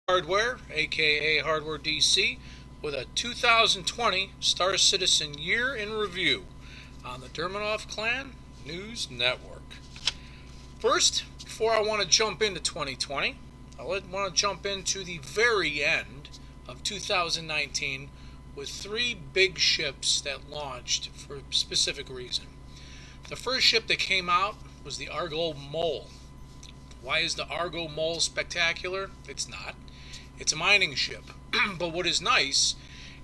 Hardware, aka Hardware DC, with a 2020 Star Citizen Year in Review on the Durmanhoth Clan News Network. First, before I want to jump into 2020, I want to jump into the very end of 2019 with three big ships that launched for a specific reason. The first ship that came out was the Argo Mole. Why is the Argo Mole spectacular? It's not. It's a mining ship. But what is nice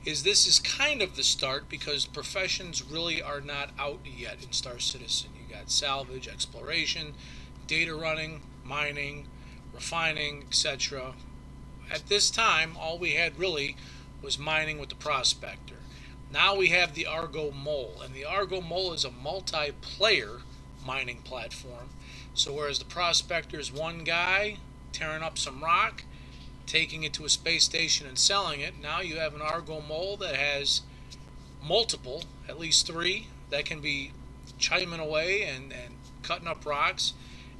is this is kind of the start because professions really are not out yet in Star Citizen. You got salvage, exploration, data running, mining, refining, etc. At this time, all we had really was mining with the prospector. Now we have the Argo Mole, and the Argo Mole is a multiplayer mining platform. So whereas the prospector is one guy tearing up some rock, taking it to a space station and selling it, now you have an Argo Mole that has multiple, at least three, that can be chiming away and cutting up rocks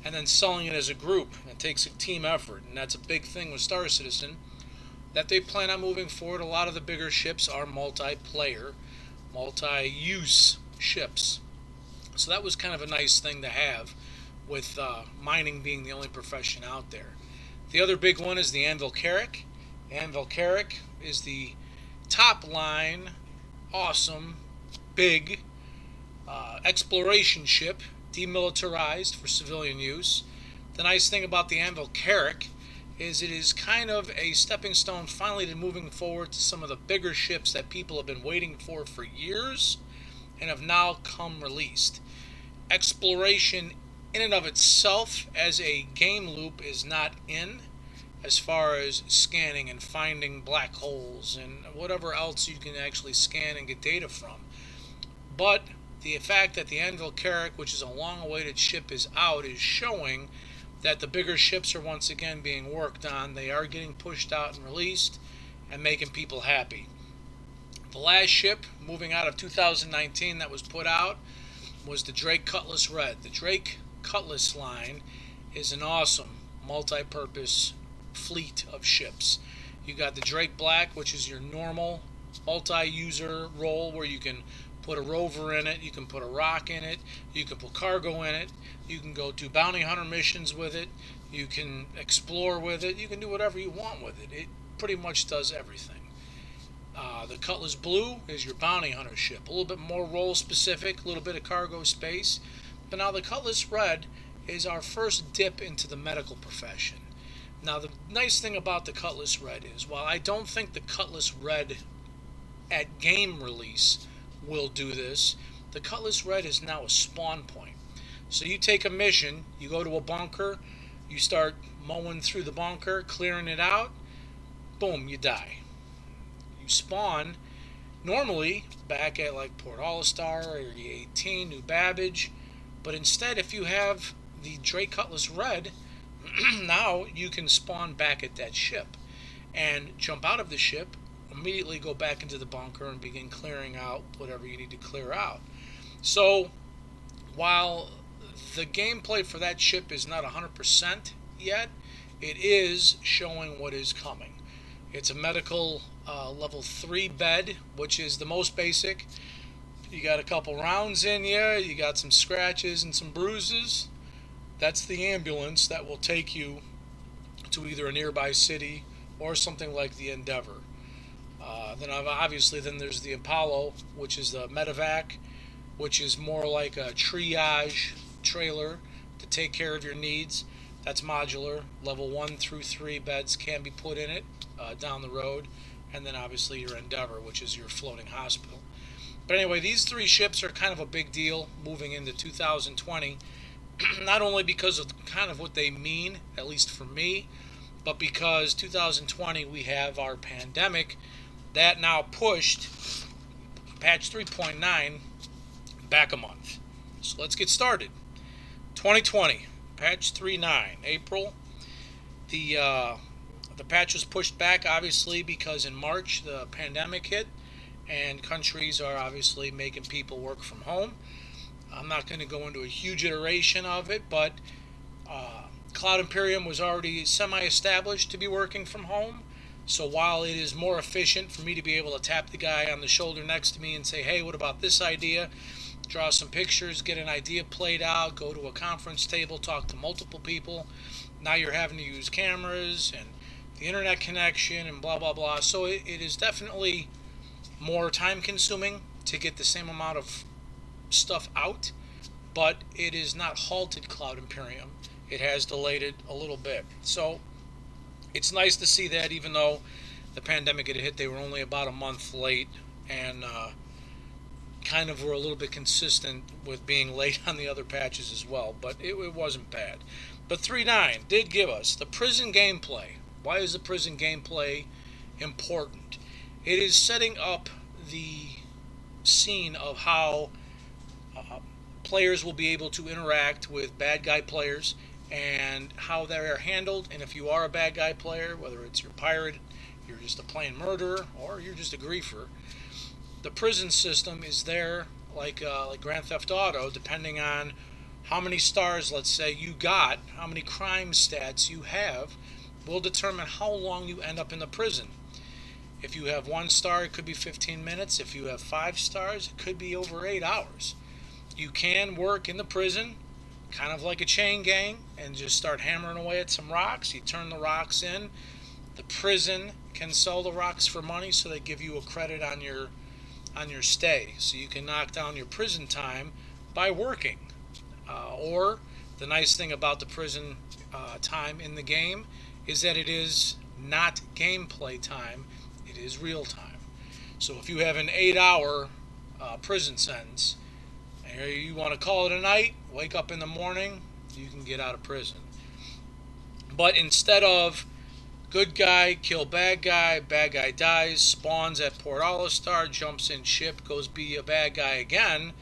and then selling it as a group. It takes a team effort, and that's a big thing with Star Citizen that they plan on moving forward. A lot of the bigger ships are multiplayer, multi-use ships. So that was kind of a nice thing to have with mining being the only profession out there. The other big one is the Anvil Carrack. Anvil Carrack is the top line, awesome, big exploration ship, demilitarized for civilian use. The nice thing about the Anvil Carrack is it is kind of a stepping stone finally to moving forward to some of the bigger ships that people have been waiting for years and have now come released. Exploration in and of itself as a game loop is not in, as far as scanning and finding black holes and whatever else you can actually scan and get data from. But the fact that the Anvil Carrack, which is a long-awaited ship, is out is showing that the bigger ships are once again being worked on. They are getting pushed out and released and making people happy. The last ship moving out of 2019 that was put out was the Drake Cutlass Red. The Drake Cutlass line is an awesome multi-purpose fleet of ships. You got the Drake Black, which is your normal multi-user role where you can put a rover in it, you can put a rock in it, you can put cargo in it, you can go do bounty hunter missions with it, you can explore with it, you can do whatever you want with it. It pretty much does everything. The Cutlass Blue is your bounty hunter ship, a little bit more role specific, a little bit of cargo space. But now the Cutlass Red is our first dip into the medical profession. Now the nice thing about the Cutlass Red is, while I don't think the Cutlass Red at game release will do this, the Cutlass Red is now a spawn point. So you take a mission, you go to a bunker, you start mowing through the bunker, clearing it out, boom, you die. You spawn normally back at like Port Olistar, Area 18, New Babbage, but instead if you have the Drake Cutlass Red, now you can spawn back at that ship and jump out of the ship, immediately go back into the bunker and begin clearing out whatever you need to clear out. So while the gameplay for that ship is not 100% yet, it is showing what is coming. It's a medical level 3 bed, which is the most basic. You got a couple rounds in you got some scratches and some bruises. That's the ambulance that will take you to either a nearby city or something like the Endeavor. Then there's the Apollo, which is the medevac, which is more like a triage trailer to take care of your needs. That's modular. Level 1 through 3 beds can be put in it down the road. And then obviously your Endeavor, which is your floating hospital. But anyway, these three ships are kind of a big deal moving into 2020. Not only because of kind of what they mean, at least for me, but because 2020 we have our pandemic that now pushed patch 3.9 back a month. So let's get started. 2020, patch 3.9, April. The patch was pushed back obviously because in March the pandemic hit and countries are obviously making people work from home. I'm not going to go into a huge iteration of it, but Cloud Imperium was already semi-established to be working from home. So while it is more efficient for me to be able to tap the guy on the shoulder next to me and say, hey, what about this idea? Draw some pictures, get an idea played out, go to a conference table, talk to multiple people. Now you're having to use cameras and the internet connection and blah, blah, blah. So it is definitely more time consuming to get the same amount of stuff out, but it is not halted Cloud Imperium. It has delayed it a little bit. So it's nice to see that, even though the pandemic had hit, they were only about a month late, and kind of were a little bit consistent with being late on the other patches as well, but it wasn't bad. But 3.9 did give us the prison gameplay. Why is the prison gameplay important? It is setting up the scene of how players will be able to interact with bad guy players and how they are handled. And if you are a bad guy player, whether it's your pirate, you're just a plain murderer, or you're just a griefer, the prison system is there like Grand Theft Auto, depending on how many stars, let's say, you got, how many crime stats you have, will determine how long you end up in the prison. If you have 1 star, it could be 15 minutes. If you have 5 stars, it could be over 8 hours. You can work in the prison, kind of like a chain gang, and just start hammering away at some rocks. You turn the rocks in. The prison can sell the rocks for money, so they give you a credit on your stay. So you can knock down your prison time by working. Or the nice thing about the prison time in the game is that it is not gameplay time. It is real time. So if you have an 8-hour prison sentence, and you want to call it a night, wake up in the morning, you can get out of prison. But instead of good guy, kill bad guy dies, spawns at Port Olistar, jumps in ship, goes be a bad guy again,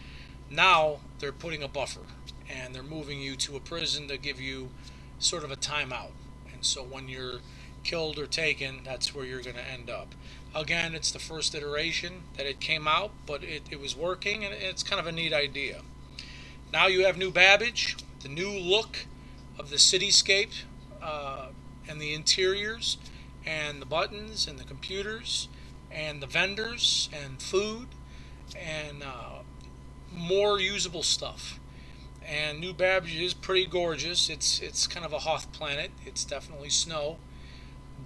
now they're putting a buffer. And they're moving you to a prison to give you sort of a timeout. And so when you're killed or taken, that's where you're going to end up. Again, it's the first iteration that it came out, but it was working, and it's kind of a neat idea. Now you have new Babbage, the new look of the cityscape, and the interiors, and the buttons, and the computers, and the vendors, and food, and more usable stuff. And New Babbage is pretty gorgeous. It's kind of a Hoth planet. It's definitely snow,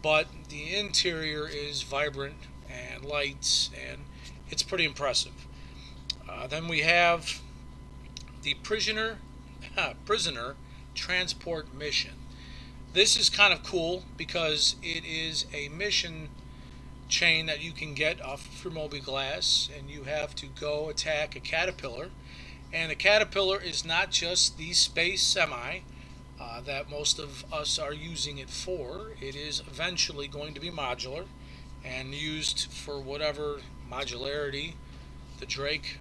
but the interior is vibrant and lights, and it's pretty impressive. Then we have the prisoner transport mission. This is kind of cool because it is a mission chain that you can get off of your mobiGlas, and you have to go attack a caterpillar. And the caterpillar is not just the space semi that most of us are using it for. It is eventually going to be modular and used for whatever modularity the Drake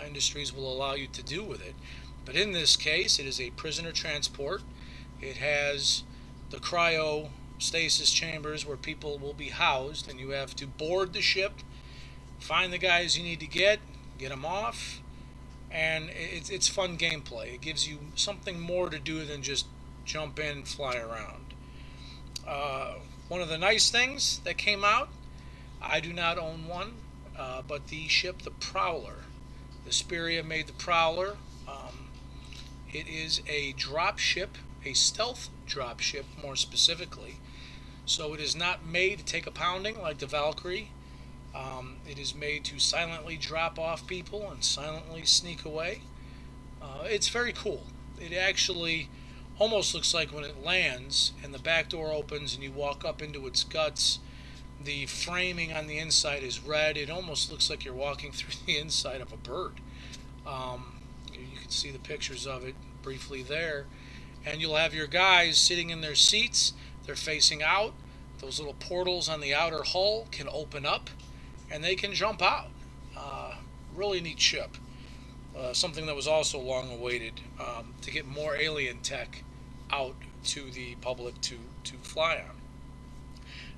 Industries will allow you to do with it. But in this case, it is a prisoner transport. It has the cryostasis chambers where people will be housed, and you have to board the ship, find the guys you need to get them off, and it's fun gameplay. It gives you something more to do than just jump in and fly around. One of the nice things that came out, I do not own one, but the ship, the Prowler. The Speria made the Prowler. It is a drop ship, a stealth drop ship more specifically. So it is not made to take a pounding like the Valkyrie. It is made to silently drop off people and silently sneak away. It's very cool. It actually almost looks like when it lands and the back door opens and you walk up into its guts, the framing on the inside is red. It almost looks like you're walking through the inside of a bird. You can see the pictures of it briefly there. And you'll have your guys sitting in their seats. They're facing out. Those little portals on the outer hull can open up, and they can jump out. Really neat ship. Something that was also long awaited to get more alien tech out to the public to fly on.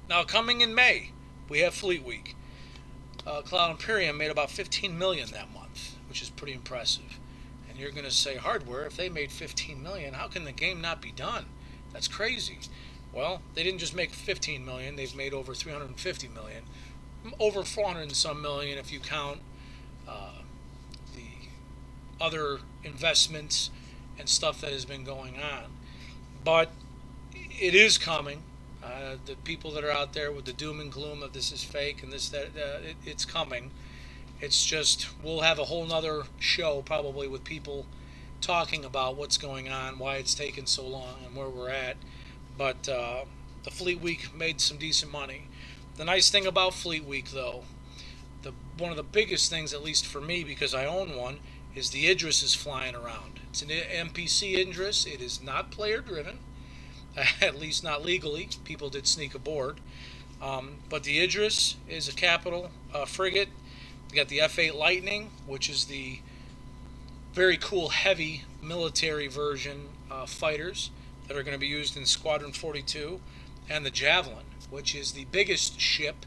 Now, coming in May, we have Fleet Week. Cloud Imperium made about 15 million that month, which is pretty impressive. And you're going to say, hardware, if they made 15 million, how can the game not be done? That's crazy. Well, they didn't just make 15 million; they've made over 350 million, over 400 and some million if you count uh, the other investments and stuff that has been going on. But it is coming. The people that are out there with the doom and gloom of this is fake and this that it's coming. It's just we'll have a whole nother show probably with people talking about what's going on, why it's taken so long, and where we're at. But the Fleet Week made some decent money. The nice thing about Fleet Week, though, one of the biggest things, at least for me, because I own one, is the Idris is flying around. It's an NPC Idris. It is not player driven, at least not legally. People did sneak aboard. But the Idris is a capital frigate. You got the F-8 Lightning, which is the very cool heavy military version fighters that are going to be used in Squadron 42, and the Javelin, which is the biggest ship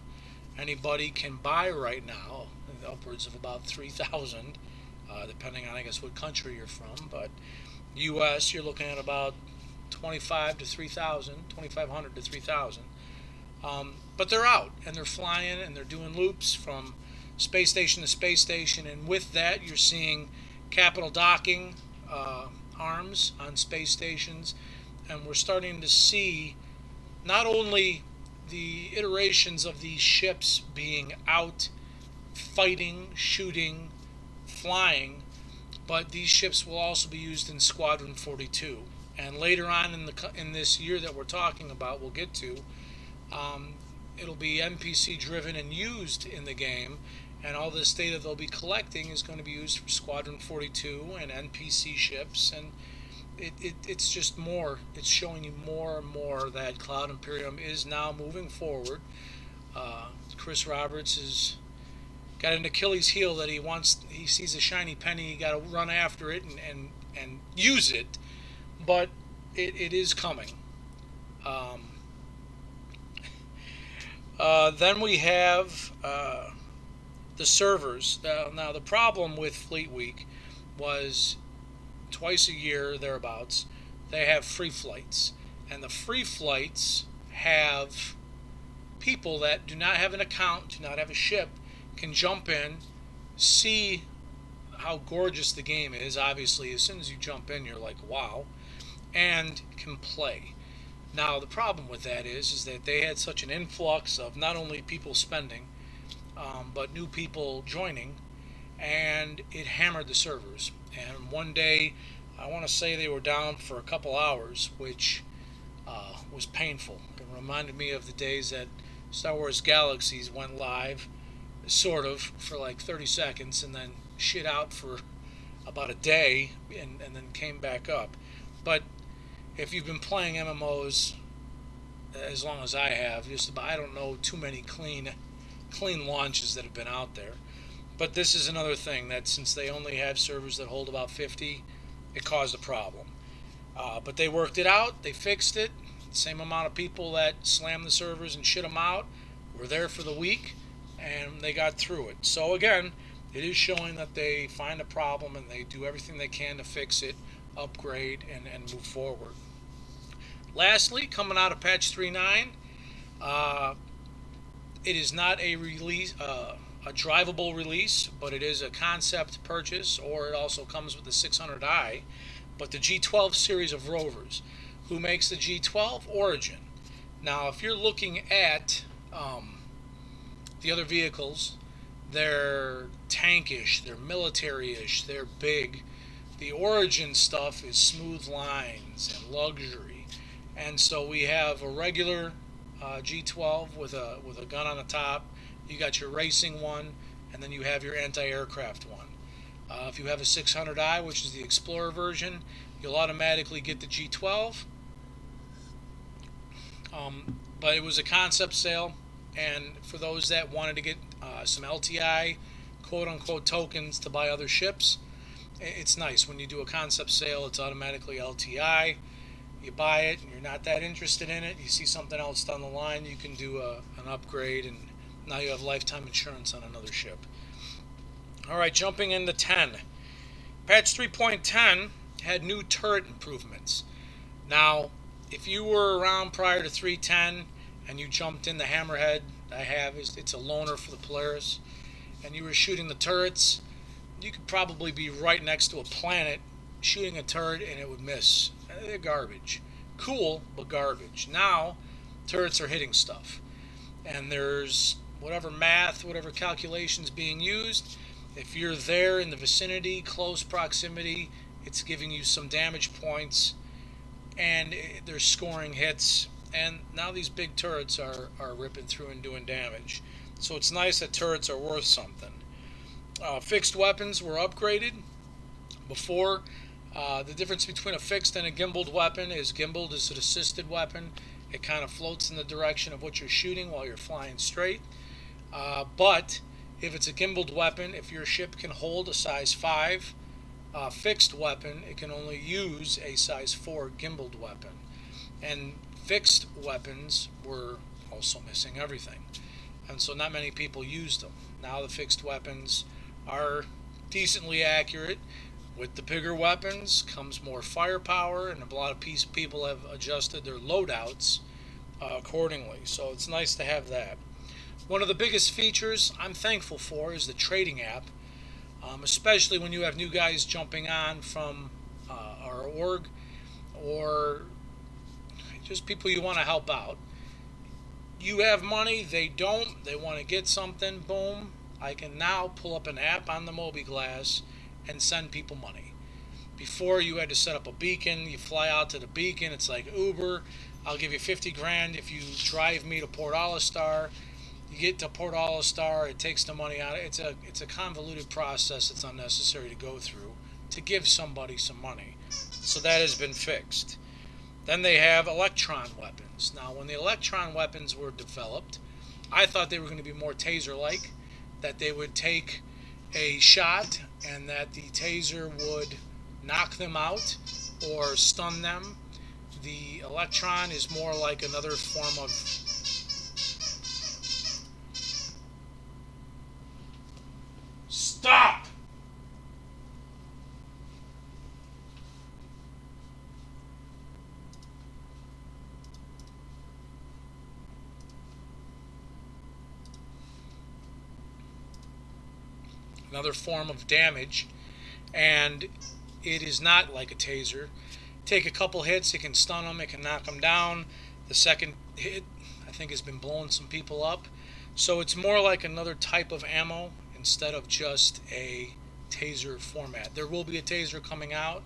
anybody can buy right now, upwards of about 3,000, depending on I guess what country you're from. But U.S. you're looking at about 25 to 3,000, 2,500 to 3,000. But they're out and they're flying and they're doing loops from space station to space station, and with that you're seeing capital docking arms on space stations, and we're starting to see not only the iterations of these ships being out fighting, shooting, flying, but these ships will also be used in Squadron 42. And later on in this year that we're talking about, we'll get to, it'll be NPC driven and used in the game, and all this data they'll be collecting is going to be used for Squadron 42 and NPC ships, and it's just more. It's showing you more and more that Cloud Imperium is now moving forward. Chris Roberts has got an Achilles heel that he sees a shiny penny, he got to run after it and use it, but it is coming. Um, then we have the servers. Now, the problem with Fleet Week was twice a year, thereabouts, they have free flights. And the free flights have people that do not have an account, do not have a ship, can jump in, see how gorgeous the game is. Obviously, as soon as you jump in, you're like, wow, and can play. Now, the problem with that is that they had such an influx of not only people spending, but new people joining, and it hammered the servers. And one day, I want to say they were down for a couple hours, which was painful. It reminded me of the days that Star Wars Galaxies went live, sort of, for like 30 seconds, and then shit out for about a day, and then came back up. But if you've been playing MMOs as long as I have, I don't know too many clean launches that have been out there. But this is another thing that since they only have servers that hold about 50, it caused a problem. But they worked it out. They fixed it. Same amount of people that slammed the servers and shit them out were there for the week, and they got through it. So again, it is showing that they find a problem and they do everything they can to fix it, upgrade, and move forward. Lastly, coming out of patch 3.9, it is not a release, a drivable release, but it is a concept purchase, or it also comes with the 600i. But the G12 series of rovers. Who makes the G12? Origin. Now, if you're looking at the other vehicles, they're tankish, they're military-ish, they're big. The Origin stuff is smooth lines and luxury. And so we have a regular G12 with a gun on the top. You got your racing one, and then you have your anti-aircraft one. If you have a 600i, which is the Explorer version, you'll automatically get the G12. But it was a concept sale, and for those that wanted to get some LTI, quote-unquote, tokens to buy other ships, it's nice. When you do a concept sale, it's automatically LTI. You buy it, and you're not that interested in it. You see something else down the line, you can do an upgrade, and now you have lifetime insurance on another ship. Alright, jumping into 10. Patch 3.10 had new turret improvements. Now, If you were around prior to 310 and you jumped in the hammerhead I have, it's a loaner for the Polaris, and you were shooting the turrets, you could probably be right next to a planet shooting a turret and it would miss. They're garbage. Cool, but garbage. Now, turrets are hitting stuff. And there's whatever math, whatever calculations being used. If you're there in the vicinity, close proximity, it's giving you some damage points and they're scoring hits. And now these big turrets are ripping through and doing damage. So it's nice that turrets are worth something. Fixed weapons were upgraded. Before, the difference between a fixed and a gimbaled weapon is gimbaled is an assisted weapon. It kind of floats in the direction of what you're shooting while you're flying straight. But if it's a gimbaled weapon, if your ship can hold a size 5 fixed weapon, it can only use a size 4 gimbaled weapon. And fixed weapons were also missing everything. And so not many people used them. Now the fixed weapons are decently accurate. With the bigger weapons comes more firepower, and a lot of people have adjusted their loadouts accordingly. So it's nice to have that. One of the biggest features I'm thankful for is the trading app, especially when you have new guys jumping on from our org or just people you want to help out. You have money, they don't, they want to get something, boom. I can now pull up an app on the mobiGlas and send people money. Before you had to set up a beacon, you fly out to the beacon, it's like Uber, I'll give you 50 grand if you drive me to Port Olistar. You get to Port Olistar, it takes the money out. It's a convoluted process that's unnecessary to go through to give somebody some money. So that has been fixed. Then they have electron weapons. Now, when the electron weapons were developed, I thought they were going to be more taser-like, that they would take a shot and that the taser would knock them out or stun them. The electron is more like another form of stop. Another form of damage, and it is not like a taser. Take a couple hits, it can stun them, it can knock them down. The second hit, I think, has been blowing some people up. So it's more like another type of ammo instead of just a taser format. There will be a taser coming out,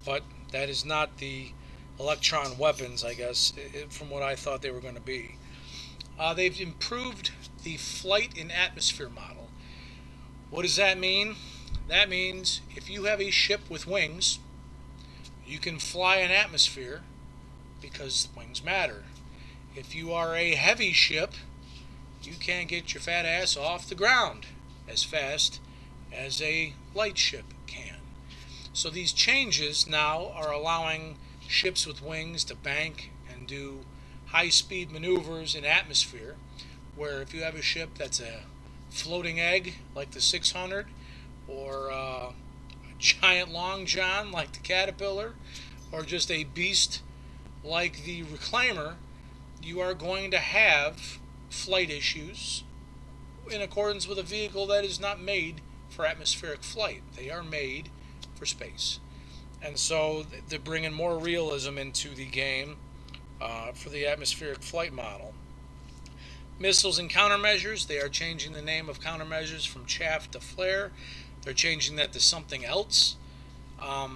but that is not the electron weapons, I guess, from what I thought they were going to be. They've improved the flight in atmosphere model. What does that mean? That means if you have a ship with wings, you can fly in atmosphere because wings matter. If you are a heavy ship, you can't get your fat ass off the ground as fast as a light ship can. So these changes now are allowing ships with wings to bank and do high-speed maneuvers in atmosphere, where if you have a ship that's a floating egg like the 600 or a giant long john like the Caterpillar or just a beast like the Reclaimer, you are going to have flight issues in accordance with a vehicle that is not made for atmospheric flight. They are made for space. And so they're bringing more realism into the game for the atmospheric flight model. Missiles and countermeasures, they are changing the name of countermeasures from chaff to flare. They're changing that to something else. I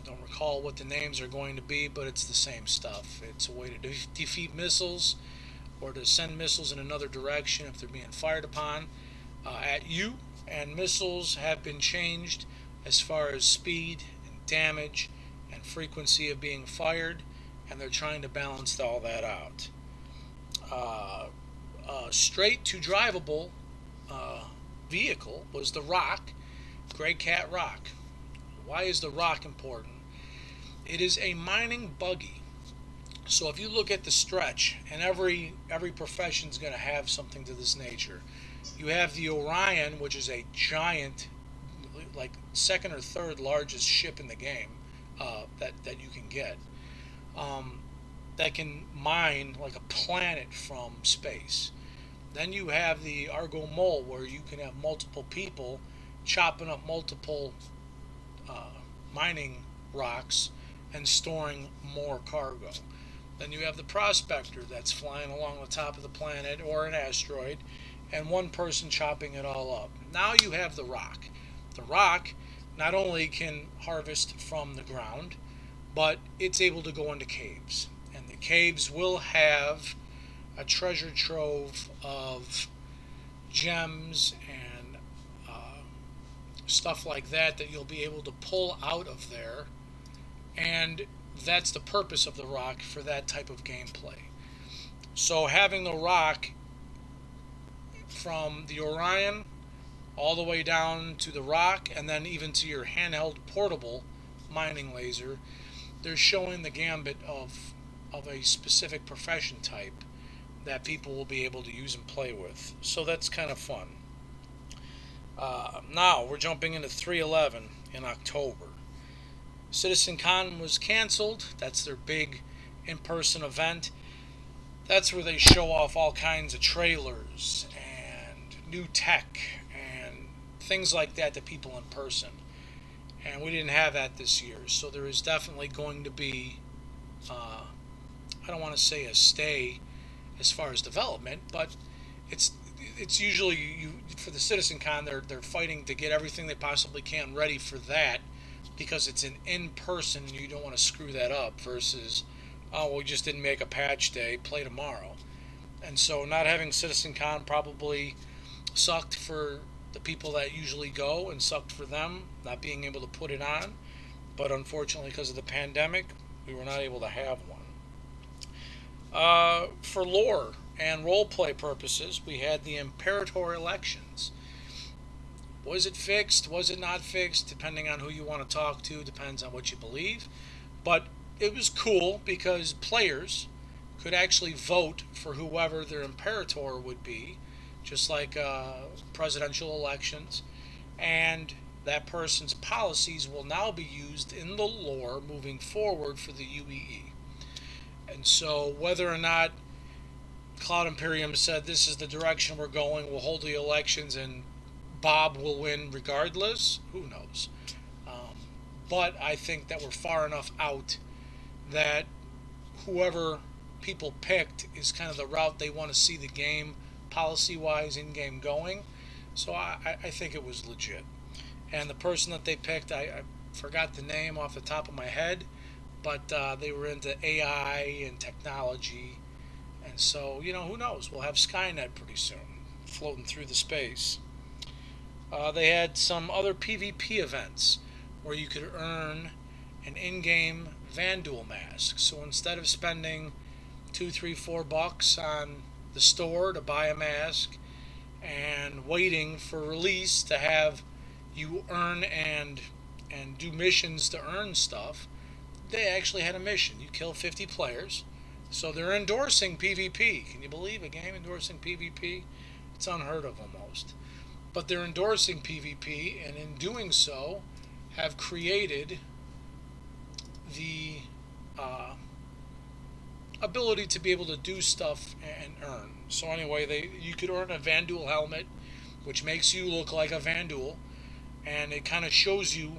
don't recall what the names are going to be, but it's the same stuff. It's a way to defeat missiles or to send missiles in another direction if they're being fired upon at you. And missiles have been changed as far as speed and damage and frequency of being fired, and they're trying to balance all that out. Straight to drivable vehicle was the Rock, Grey Cat Rock. Why is the Rock important? It is a mining buggy. So if you look at the stretch, and every profession is going to have something to this nature. You have the Orion, which is a giant, like second or third largest ship in the game that you can get. that can mine like a planet from space. Then you have the Argo Mole, where you can have multiple people chopping up multiple uh, mining rocks and storing more cargo. Then you have the Prospector that's flying along the top of the planet or an asteroid, and one person chopping it all up. Now you have the Rock. The Rock not only can harvest from the ground, but it's able to go into caves. And the caves will have a treasure trove of gems and stuff like that that you'll be able to pull out of there. And that's the purpose of the Rock for that type of gameplay. So having the Rock from the Orion all the way down to the Rock and then even to your handheld portable mining laser, they're showing the gambit of a specific profession type that people will be able to use and play with. So that's kind of fun. Now we're jumping into 311 in October. CitizenCon was canceled. That's their big in-person event. That's where they show off all kinds of trailers and new tech and things like that to people in person. And we didn't have that this year. So there is definitely going to be, I don't want to say a stay as far as development, but it's it's usually for the CitizenCon they're fighting to get everything they possibly can ready for that because it's an in person and you don't want to screw that up versus oh well, we just didn't make a patch day, play tomorrow. And so not having CitizenCon probably sucked for the people that usually go and sucked for them not being able to put it on. But unfortunately, because of the pandemic, we were not able to have one. For lore and roleplay purposes, we had the Imperator elections. Was it fixed? Was it not fixed? Depending on who you want to talk to, depends on what you believe. But it was cool because players could actually vote for whoever their Imperator would be, just like presidential elections. And that person's policies will now be used in the lore moving forward for the UEE. And so, whether or not Cloud Imperium said this is the direction we're going, we'll hold the elections and Bob will win regardless, who knows? Um, but I think that we're far enough out that whoever people picked is kind of the route they want to see the game policy wise in game going. So I think it was legit. And the person that they picked, I forgot the name off the top of my head, but they were into AI and technology. And so, who knows? We'll have Skynet pretty soon, floating through the space. They had some other PvP events where you could earn an in-game Vanduul mask. So instead of spending two, three, $4 on the store to buy a mask and waiting for release to have you earn and do missions to earn stuff, they actually had a mission. You kill 50 players. So they're endorsing PvP. Can you believe a game endorsing PvP? It's unheard of almost. But they're endorsing PvP, and in doing so, have created the ability to be able to do stuff and earn. So anyway, you could earn a Vanduul helmet, which makes you look like a Vanduul, and it kind of shows you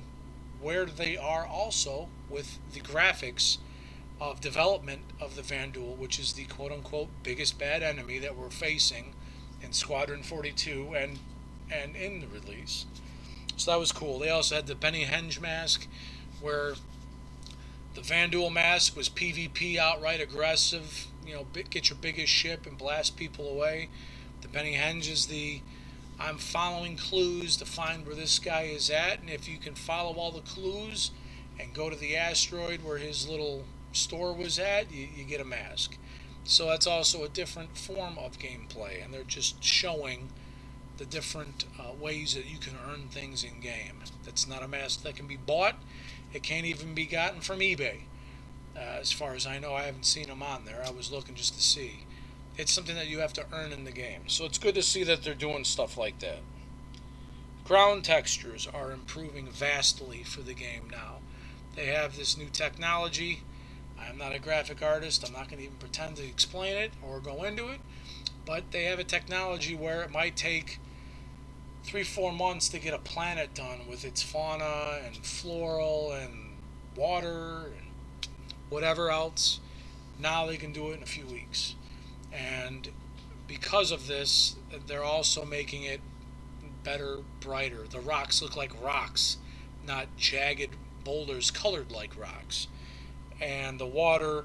where they are also with the graphics of development of the Vanduul, which is the quote-unquote biggest bad enemy that we're facing in Squadron 42 and in the release. So that was cool. They also had the Benny Henge mask, where the Vanduul mask was PvP outright aggressive, get your biggest ship and blast people away. The Benny Henge is the I'm following clues to find where this guy is at, and if you can follow all the clues and go to the asteroid where his little store was at, you get a mask. So that's also a different form of gameplay, and they're just showing the different ways that you can earn things in game. That's not a mask that can be bought. It can't even be gotten from eBay. As far as I know, I haven't seen them on there. I was looking just to see. It's something that you have to earn in the game. So it's good to see that they're doing stuff like that. Ground textures are improving vastly for the game now. They have this new technology. I'm not a graphic artist. I'm not going to even pretend to explain it or go into it. But they have a technology where it might take 3, 4 months to get a planet done with its fauna and floral and water and whatever else. Now they can do it in a few weeks. And because of this, they're also making it better, brighter. The rocks look like rocks, not jagged boulders colored like rocks. And the water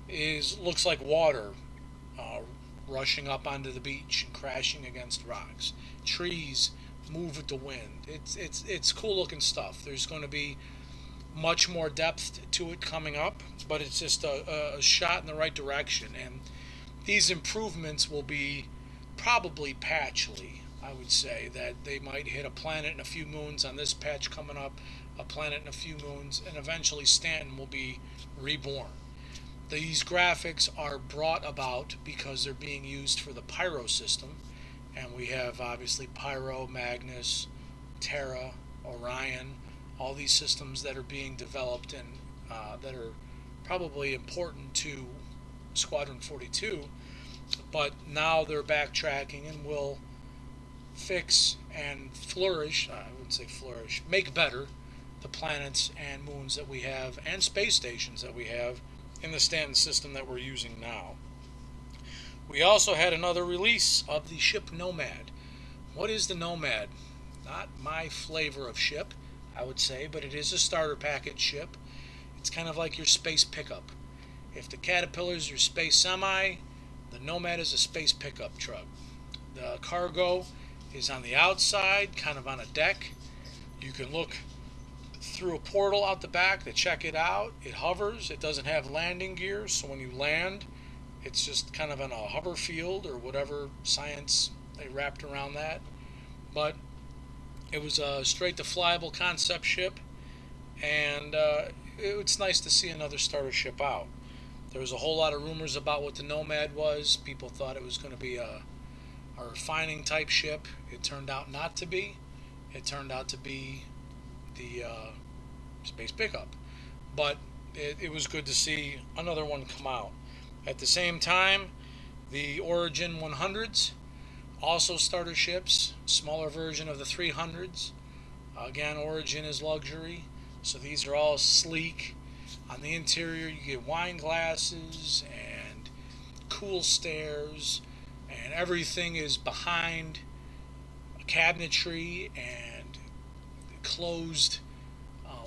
is looks like water uh, rushing up onto the beach and crashing against rocks. Trees move with the wind. It's cool looking stuff. There's going to be much more depth to it coming up, but it's just a shot in the right direction. And these improvements will be probably patchly. I would say that they might hit a planet and a few moons on this patch coming up, a planet and a few moons, and eventually Stanton will be reborn. These graphics are brought about because they're being used for the Pyro system, and we have obviously Pyro, Magnus, Terra, Orion, all these systems that are being developed and that are probably important to Squadron 42, but now they're backtracking and will fix and flourish, I wouldn't say flourish, make better the planets and moons that we have and space stations that we have in the Stanton system that we're using now. We also had another release of the ship Nomad. What is the Nomad? Not my flavor of ship, I would say, but it is a starter package ship. It's kind of like your space pickup. If the Caterpillar is your space semi, the Nomad is a space pickup truck. The cargo is on the outside, kind of on a deck. You can look through a portal out the back to check it out. It hovers. It doesn't have landing gears, so when you land, it's just kind of on a hover field or whatever science they wrapped around that. But it was a straight to flyable concept ship, and it's nice to see another starter ship out. There was a whole lot of rumors about what the Nomad was. People thought it was going to be a refining type ship. It turned out not to be. It turned out to be the space pickup. But it was good to see another one come out. At the same time, the Origin 100s, also starter ships, smaller version of the 300s. Again, Origin is luxury, so these are all sleek. On the interior, you get wine glasses and cool stairs, and everything is behind cabinetry and closed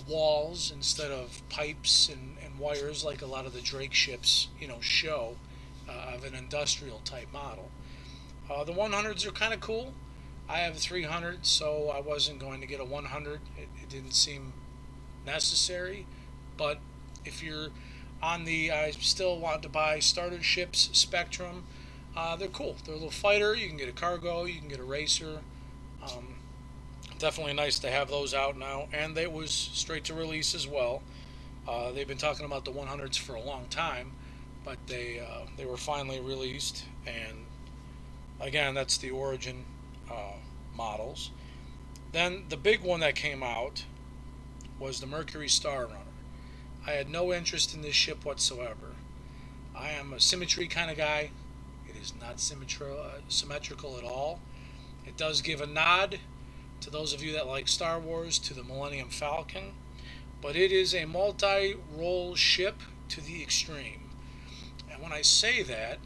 walls instead of pipes and wires like a lot of the Drake ships, show of an industrial type model. The 100s are kind of cool. I have a 300, so I wasn't going to get a 100. It didn't seem necessary, but if you're on the I still want to buy starter ships spectrum, they're cool. They're a little fighter. You can get a cargo, you can get a racer. Definitely nice to have those out now, and it was straight to release as well. They've been talking about the 100s for a long time, but they were finally released, and again, that's the Origin models. Then the big one that came out was the Mercury Star Runner. I had no interest in this ship whatsoever. I am a symmetry kind of guy. It is not symmetrical at all. It does give a nod to those of you that like Star Wars to the Millennium Falcon, but it is a multi-role ship to the extreme. And when I say that,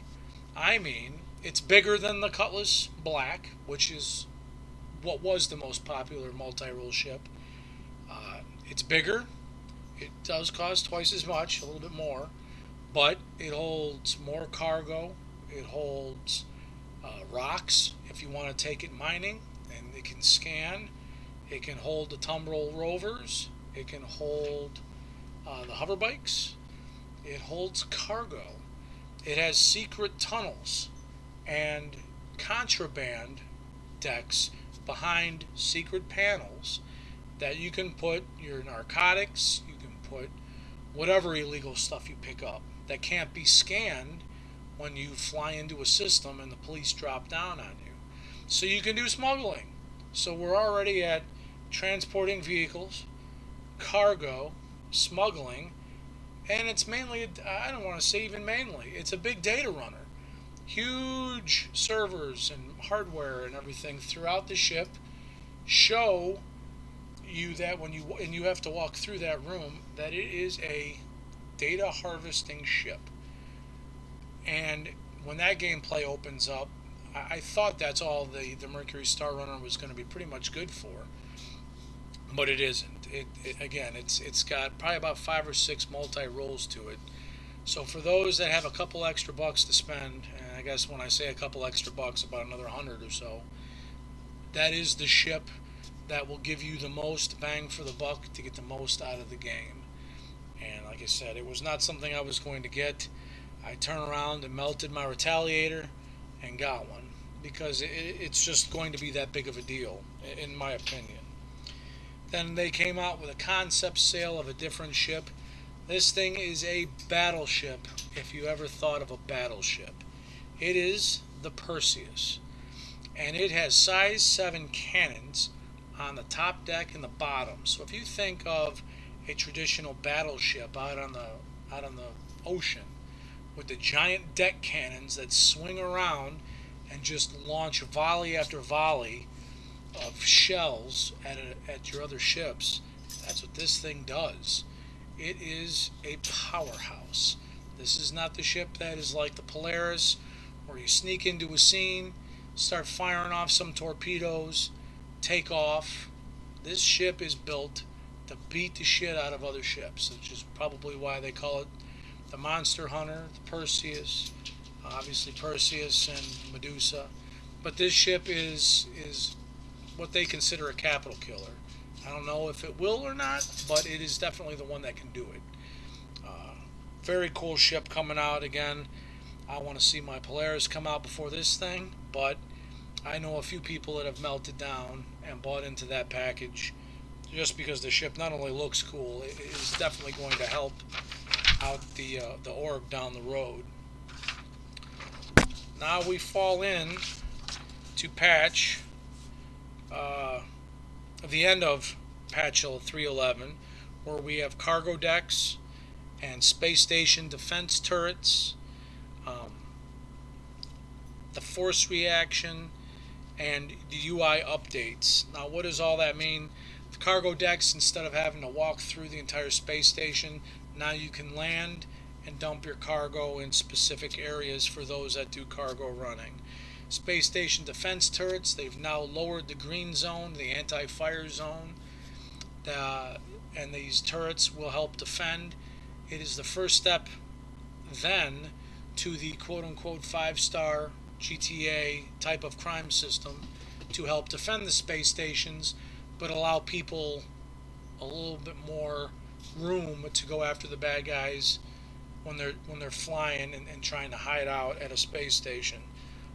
I mean it's bigger than the Cutlass Black, which is what was the most popular multi-role ship. It's bigger. It does cost twice as much, a little bit more, but it holds more cargo. It holds rocks if you want to take it mining, and it can scan. It can hold the Tumbrel rovers. It can hold the hover bikes. It holds cargo. It has secret tunnels and contraband decks behind secret panels that you can put your narcotics, you can put whatever illegal stuff you pick up that can't be scanned when you fly into a system and the police drop down on you. So you can do smuggling. So we're already at transporting vehicles, cargo, smuggling, And it's mainly, I don't want to say even mainly, it's a big data runner. Huge servers and hardware and everything throughout the ship show you that when you and you have to walk through that room that it is a data harvesting ship. And when that gameplay opens up, I thought that's all the Mercury Star Runner was going to be pretty much good for, but it isn't. Again, it's got probably about 5 or 6 multi roles to it. So for those that have a couple extra bucks to spend, and I guess when I say a couple extra bucks, about another 100 or so, that is the ship that will give you the most bang for the buck to get the most out of the game. And like I said, it was not something I was going to get. I turned around and melted my Retaliator and got one because it's just going to be that big of a deal, in my opinion. Then they came out with a concept sale of a different ship. This thing is a battleship, if you ever thought of a battleship. It is the Perseus, and it has size 7 cannons on the top deck and the bottom. So if you think of a traditional battleship out on the ocean with the giant deck cannons that swing around and just launch volley after volley of shells at your other ships, that's what this thing does. It is a powerhouse. This is not the ship that is like the Polaris, where you sneak into a scene, start firing off some torpedoes, take off. This ship is built to beat the shit out of other ships, which is probably why they call it the Monster Hunter, the Perseus, obviously Perseus and Medusa. But this ship is what they consider a capital killer. I don't know if it will or not, but it is definitely the one that can do it. Very cool ship coming out again. I want to see my Polaris come out before this thing, but I know a few people that have melted down and bought into that package just because the ship not only looks cool, it is definitely going to help out the org down the road. Now we fall in to patch the end of patch 311, where we have cargo decks and space station defense turrets, um, the force reaction, and the UI updates. Now, what does all that mean? The cargo decks, instead of having to walk through the entire space station, now you can land and dump your cargo in specific areas for those that do cargo running. Space station defense turrets, they've now lowered the green zone, the anti-fire zone, and these turrets will help defend. It is the first step then to the quote-unquote 5-star GTA type of crime system to help defend the space stations, but allow people a little bit more room to go after the bad guys when they're flying and trying to hide out at a space station.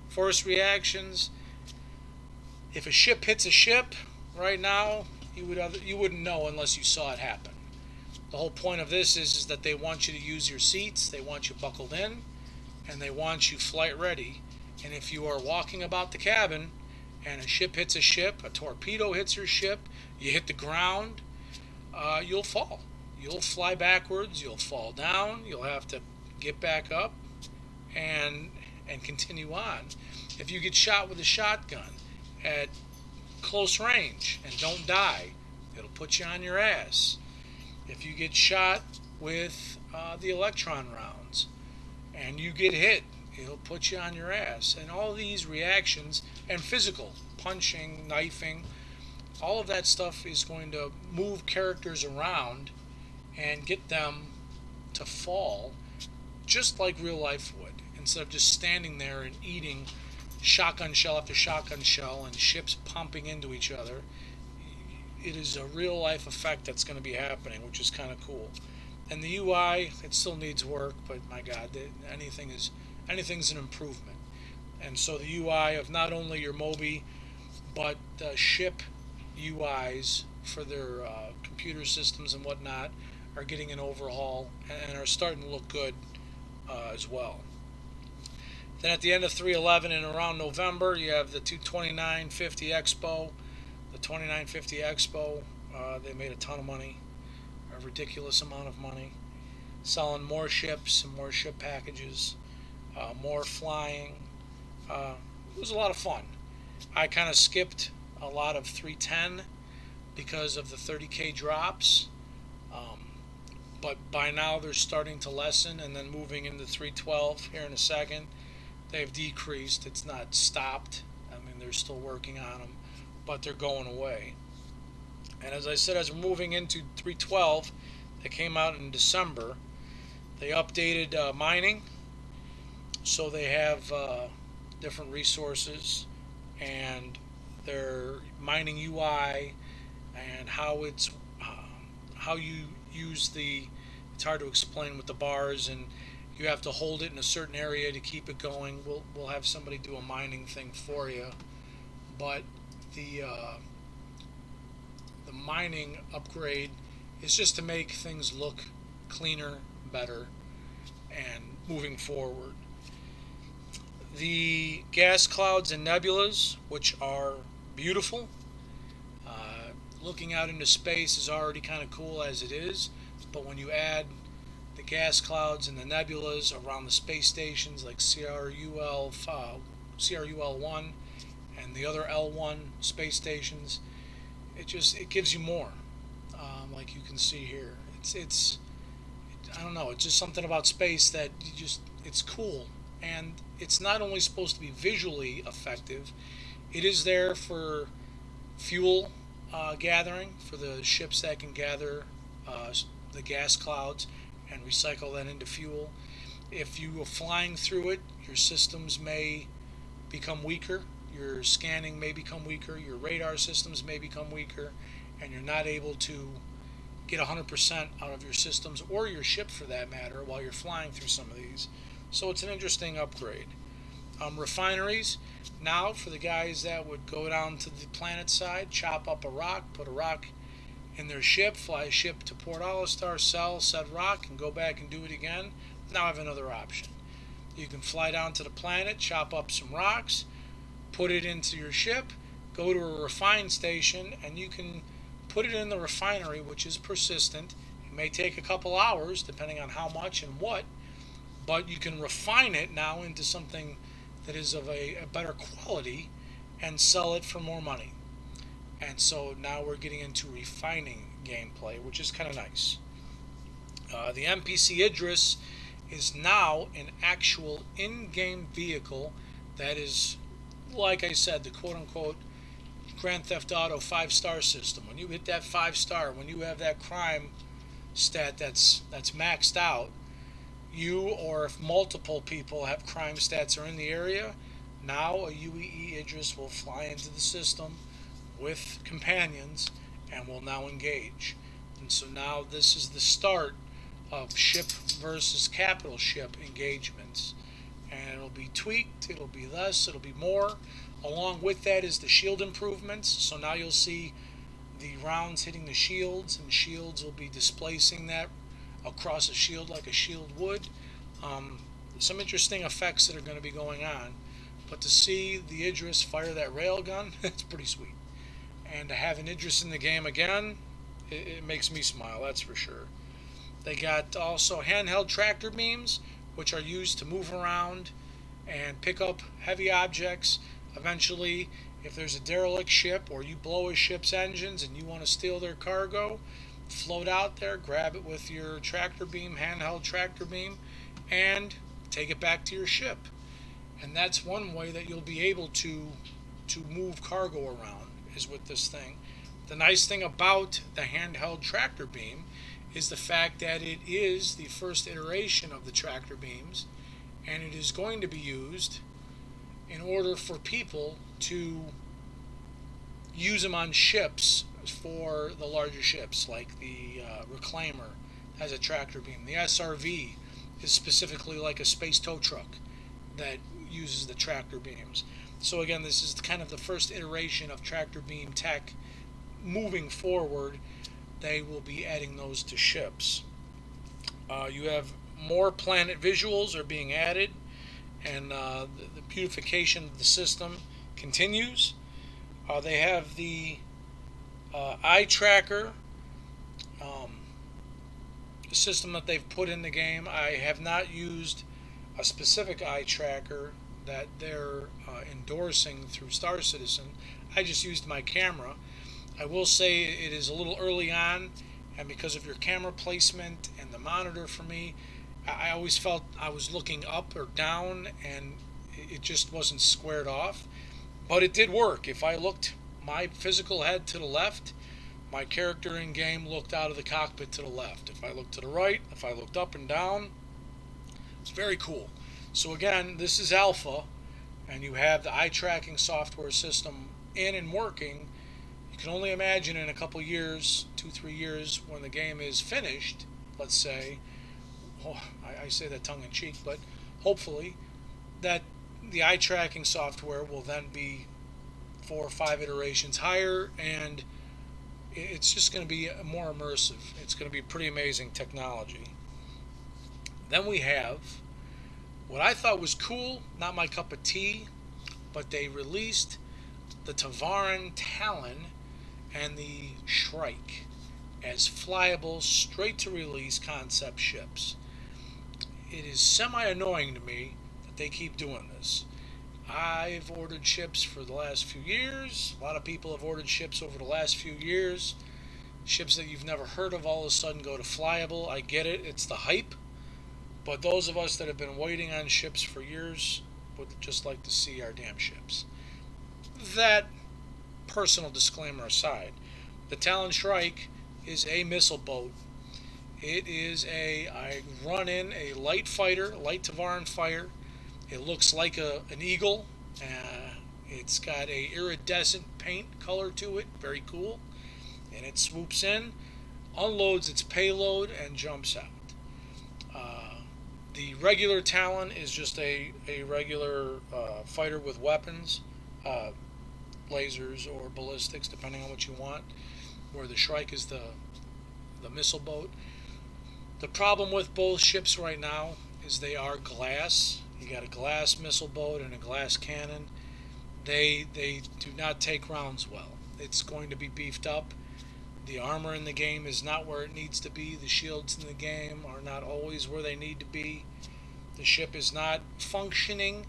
Force reactions. If a ship hits a ship right now, you wouldn't know unless you saw it happen. The whole point of this is that they want you to use your seats, they want you buckled in, and they want you flight ready. And if you are walking about the cabin and a ship hits a ship, a torpedo hits your ship, you hit the ground, you'll fall. You'll fly backwards, you'll fall down, you'll have to get back up and continue on. If you get shot with a shotgun at close range and don't die, it'll put you on your ass. If you get shot with the electron rounds and you get hit, it'll put you on your ass. And all these reactions and physical, punching, knifing, all of that stuff is going to move characters around and get them to fall just like real life would, instead of just standing there and eating shotgun shell after shotgun shell and ships pumping into each other. It is a real life effect that's going to be happening, which is kind of cool. And the UI, it still needs work, but my God, anything's an improvement. And so the UI of not only your Moby, but the ship UIs for their computer systems and whatnot are getting an overhaul and are starting to look good as well. Then at the end of 311 and around November, you have the 22950 Expo. The 2950 Expo, they made a ton of money, a ridiculous amount of money. selling more ships and more ship packages, more flying. It was a lot of fun. I kind of skipped a lot of 310 because of the 30K drops. Um, but by now they're starting to lessen, and then moving into 312 here in a second. They've decreased. It's not stopped. I mean, they're still working on them, but they're going away. And as I said, as we're moving into 312, that came out in December, they updated mining, so they have different resources and their mining UI and how you use the. It's hard to explain with the bars, and you have to hold it in a certain area to keep it going. We'll have somebody do a mining thing for you, but the uh, the mining upgrade is just to make things look cleaner, better, and moving forward. The gas clouds and nebulas, which are beautiful. Looking out into space is already kind of cool as it is, but when you add the gas clouds and the nebulas around the space stations like CRUL1 and the other L1 space stations, it gives you more. Like you can see here, it's I don't know, it's just something about space that it's cool, and it's not only supposed to be visually effective, it is there for fuel gathering for the ships that can gather the gas clouds and recycle that into fuel. If you are flying through it, your systems may become weaker, your scanning may become weaker, your radar systems may become weaker, and you're not able to get 100% out of your systems or your ship for that matter while you're flying through some of these. So it's an interesting upgrade. Refineries, now for the guys that would go down to the planet side, chop up a rock, put a rock in their ship, fly a ship to Port Olistar, sell said rock, and go back and do it again, now I have another option. You can fly down to the planet, chop up some rocks, put it into your ship, go to a refine station, and you can put it in the refinery, which is persistent. It may take a couple hours, depending on how much and what, but you can refine it now into something that is of a better quality and sell it for more money. And so now we're getting into refining gameplay, which is kind of nice. The NPC Idris is now an actual in-game vehicle that is, like I said, the quote-unquote Grand Theft Auto 5-star system. When you hit that 5-star, when you have that crime stat that's maxed out, you or if multiple people have crime stats are in the area, now a UEE Idris will fly into the system with companions and will now engage. And so now this is the start of ship versus capital ship engagements. And it'll be tweaked, it'll be less, it'll be more. Along with that is the shield improvements. So now you'll see the rounds hitting the shields, and shields will be displacing that across a shield like a shield would. Some interesting effects that are going to be going on. But to see the Idris fire that railgun, it's pretty sweet. And to have an Idris in the game again, it makes me smile, that's for sure. They got also handheld tractor beams, which are used to move around and pick up heavy objects. Eventually, if there's a derelict ship or you blow a ship's engines and you want to steal their cargo, float out there, grab it with your tractor beam, handheld tractor beam, and take it back to your ship. And that's one way that you'll be able to move cargo around is with this thing. The nice thing about the handheld tractor beam is the fact that it is the first iteration of the tractor beams, and it is going to be used in order for people to use them on ships for the larger ships, like the Reclaimer has a tractor beam. The SRV is specifically like a space tow truck that uses the tractor beams. So again, this is kind of the first iteration of tractor beam tech. Moving forward, they will be adding those to ships. You have more planet visuals are being added, and the beautification of the system continues. They have the eye tracker, um, system that they've put in the game. I have not used a specific eye tracker that they're endorsing through Star Citizen. I just used my camera. I will say it is a little early on, and because of your camera placement and the monitor for me, I always felt I was looking up or down, and it just wasn't squared off. But it did work. If I looked my physical head to the left, my character in game looked out of the cockpit to the left. If I looked to the right, if I looked up and down, it's very cool. So again, this is alpha, and you have the eye tracking software system in and working. You can only imagine in a couple years, 2-3 years, when the game is finished, let's say, I say that tongue in cheek, but hopefully that the eye tracking software will then be 4 or 5 iterations higher, and it's just going to be more immersive. It's going to be pretty amazing technology. Then we have what I thought was cool, not my cup of tea, but they released the Tavaran Talon and the Shrike as flyable, straight to release concept ships. It is semi annoying to me that they keep doing this. I've ordered ships for the last few years. A lot of people have ordered ships over the last few years. Ships that you've never heard of all of a sudden go to flyable. I get it, it's the hype. But those of us that have been waiting on ships for years would just like to see our damn ships. That personal disclaimer aside, the Talon Shrike is a missile boat. It is I run in a light fighter, light Tavaran fighter. It looks like an eagle. It's got a iridescent paint color to it, very cool. And it swoops in, unloads its payload, and jumps out. The regular Talon is just a regular fighter with weapons, lasers or ballistics, depending on what you want, where the Shrike is the missile boat. The problem with both ships right now is they are glass. You got a glass missile boat and a glass cannon. They do not take rounds well. It's going to be beefed up. The armor in the game is not where it needs to be. The shields in the game are not always where they need to be. The ship is not functioning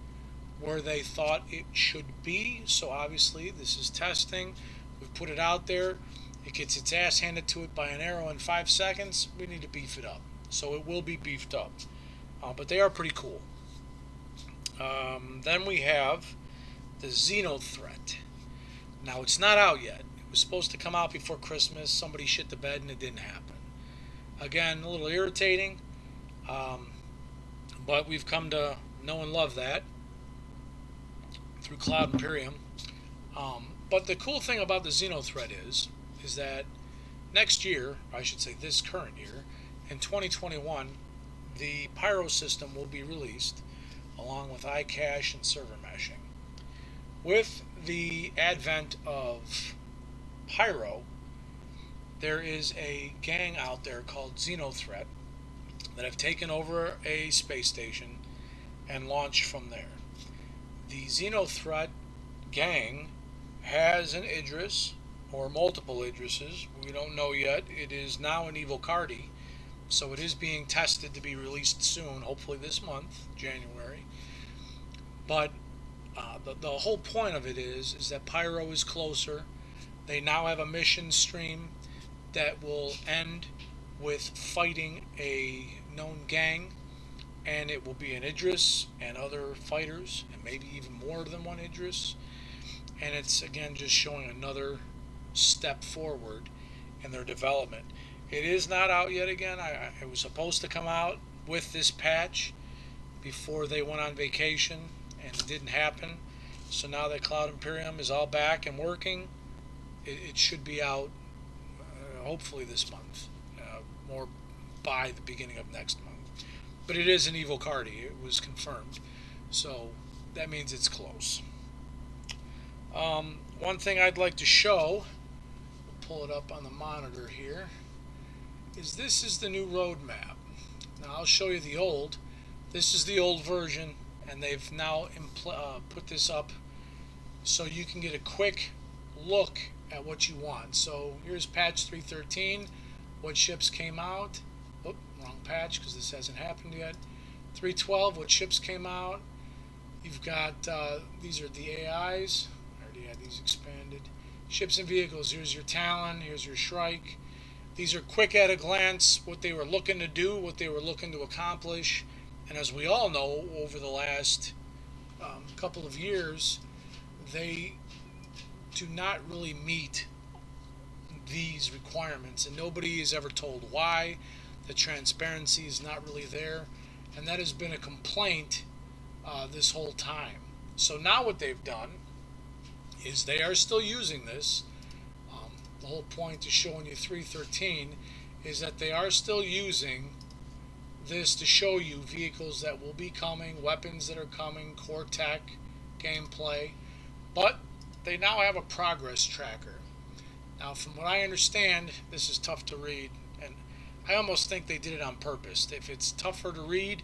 where they thought it should be. So obviously this is testing. We've put it out there. It gets its ass handed to it by an arrow in 5 seconds. We need to beef it up. So it will be beefed up. But they are pretty cool. Then we have the Xenothreat. Now it's not out yet. It was supposed to come out before Christmas. Somebody shit the bed and it didn't happen. Again, a little irritating. But we've come to know and love that through Cloud Imperium. But the cool thing about the Xenothreat is that next year, I should say this current year, in 2021, the Pyro system will be released along with iCache and server meshing. With the advent of Pyro, there is a gang out there called Xenothreat that have taken over a space station and launched from there. The Xenothreat gang has an Idris, or multiple Idrises. We don't know yet. It is now an Evil Cardi, so it is being tested to be released soon, hopefully this month, January. But the whole point of it is that Pyro is closer. They now have a mission stream that will end with fighting a known gang, and it will be an Idris and other fighters, and maybe even more than one Idris. And it's again just showing another step forward in their development. It is not out yet again. It was supposed to come out with this patch before they went on vacation, and it didn't happen. So now that Cloud Imperium is all back and working, it should be out hopefully this month, or by the beginning of next month. But it is an Evil Cardi. It was confirmed. So that means it's close. One thing I'd like to show, pull it up on the monitor here, is this is the new roadmap. Now I'll show you the old. This is the old version, and they've now put this up so you can get a quick look at what you want. So here's patch 313, what ships came out, Oh, wrong patch because this hasn't happened yet. 312, what ships came out. You've got, these are the AIs. I already had these expanded. Ships and vehicles, here's your Talon, here's your Shrike. These are quick at a glance, what they were looking to do, what they were looking to accomplish. And as we all know, over the last couple of years, they do not really meet these requirements, and nobody is ever told why. The transparency is not really there, and that has been a complaint this whole time. So now what they've done is they are still using this. The whole point of showing you 313 is that they are still using this to show you vehicles that will be coming, weapons that are coming, core tech, gameplay, but they now have a progress tracker. Now, from what I understand, this is tough to read, and I almost think they did it on purpose. If it's tougher to read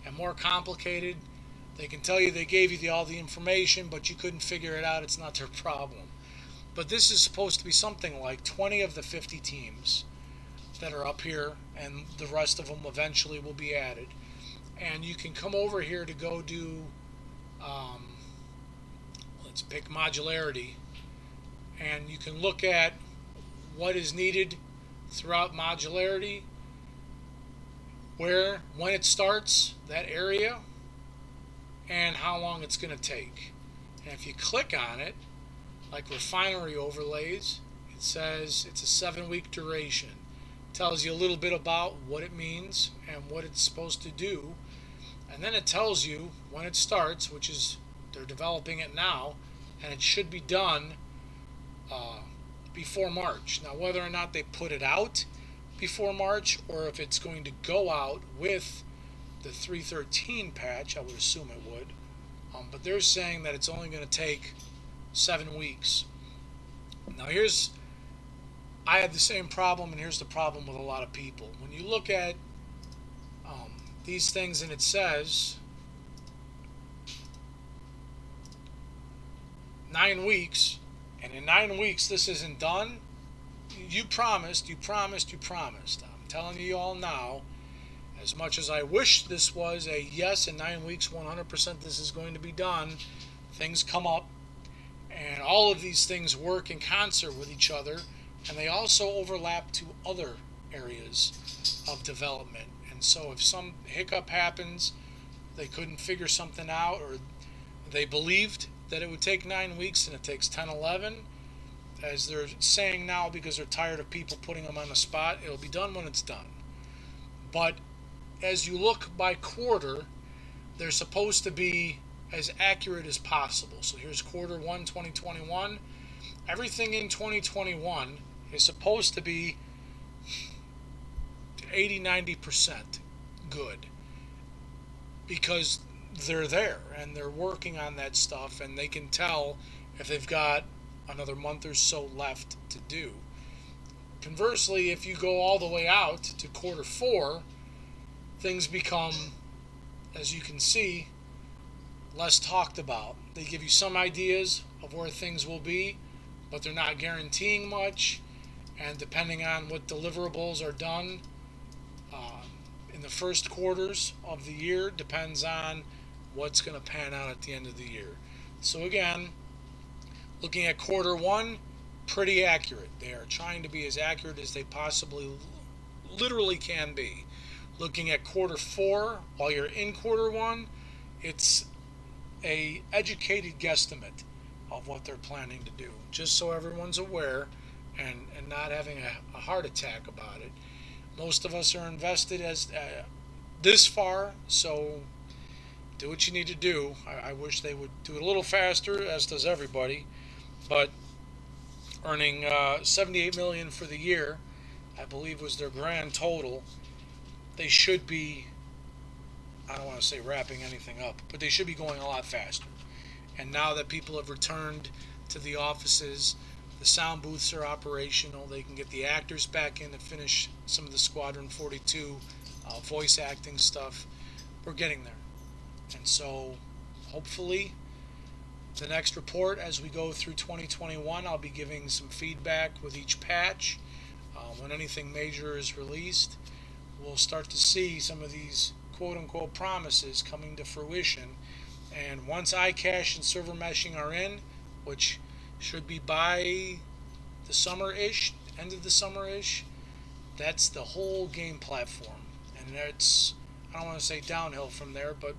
and more complicated, they can tell you they gave you all the information, but you couldn't figure it out. It's not their problem. But this is supposed to be something like 20 of the 50 teams that are up here, and the rest of them eventually will be added. And you can come over here to go do, let's pick modularity, and you can look at what is needed throughout modularity, when it starts, that area, and how long it's going to take. And if you click on it, like refinery overlays, it says it's a 7-week duration. It tells you a little bit about what it means and what it's supposed to do. And then it tells you when it starts, which is they're developing it now, and it should be done before March. Now, whether or not they put it out before March or if it's going to go out with the 313 patch, I would assume it would. But they're saying that it's only going to take 7 weeks. Now, I had the same problem, and here's the problem with a lot of people. When you look at these things and it says 9 weeks, and in 9 weeks this isn't done, you promised. I'm telling you all now, as much as I wish this was a yes, in 9 weeks, 100% this is going to be done, things come up, and all of these things work in concert with each other, and they also overlap to other areas of development. And so if some hiccup happens, they couldn't figure something out, or they believed that it would take 9 weeks and it takes 10, 11, as they're saying now because they're tired of people putting them on the spot, it'll be done when it's done. But as you look by quarter, they're supposed to be as accurate as possible. So here's quarter 1, 2021. Everything in 2021 is supposed to be 80-90% good, because they're there and they're working on that stuff, and they can tell if they've got another month or so left to do. Conversely, if you go all the way out to quarter 4, things become, as you can see, less talked about. They give you some ideas of where things will be, but they're not guaranteeing much, and depending on what deliverables are done in the first quarters of the year depends on what's going to pan out at the end of the year. So again, looking at quarter 1, pretty accurate. They are trying to be as accurate as they possibly literally can be. Looking at quarter 4, while you're in quarter 1, it's a educated guesstimate of what they're planning to do, just so everyone's aware and not having a heart attack about it. Most of us are invested as this far, so do what you need to do. I wish they would do it a little faster, as does everybody, but earning $78 million for the year, I believe was their grand total. They should be, I don't want to say wrapping anything up, but they should be going a lot faster. And now that people have returned to the offices, the sound booths are operational, they can get the actors back in to finish some of the Squadron 42 voice acting stuff. We're getting there. And so hopefully the next report as we go through 2021, I'll be giving some feedback with each patch when anything major is released. we'll start to see some of these quote unquote promises coming to fruition. And once iCache and server meshing are in, which should be by the summer ish, end of the summer ish, that's the whole game platform. And it's, I don't want to say downhill from there, but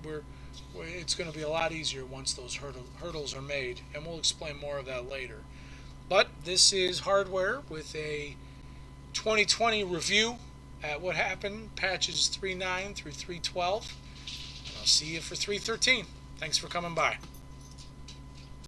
it's going to be a lot easier once those hurdles are made. And we'll explain more of that later. But this is hardware with a 2020 review at what happened, patches 3.9 through 3.12. And I'll see you for 3.13. Thanks for coming by.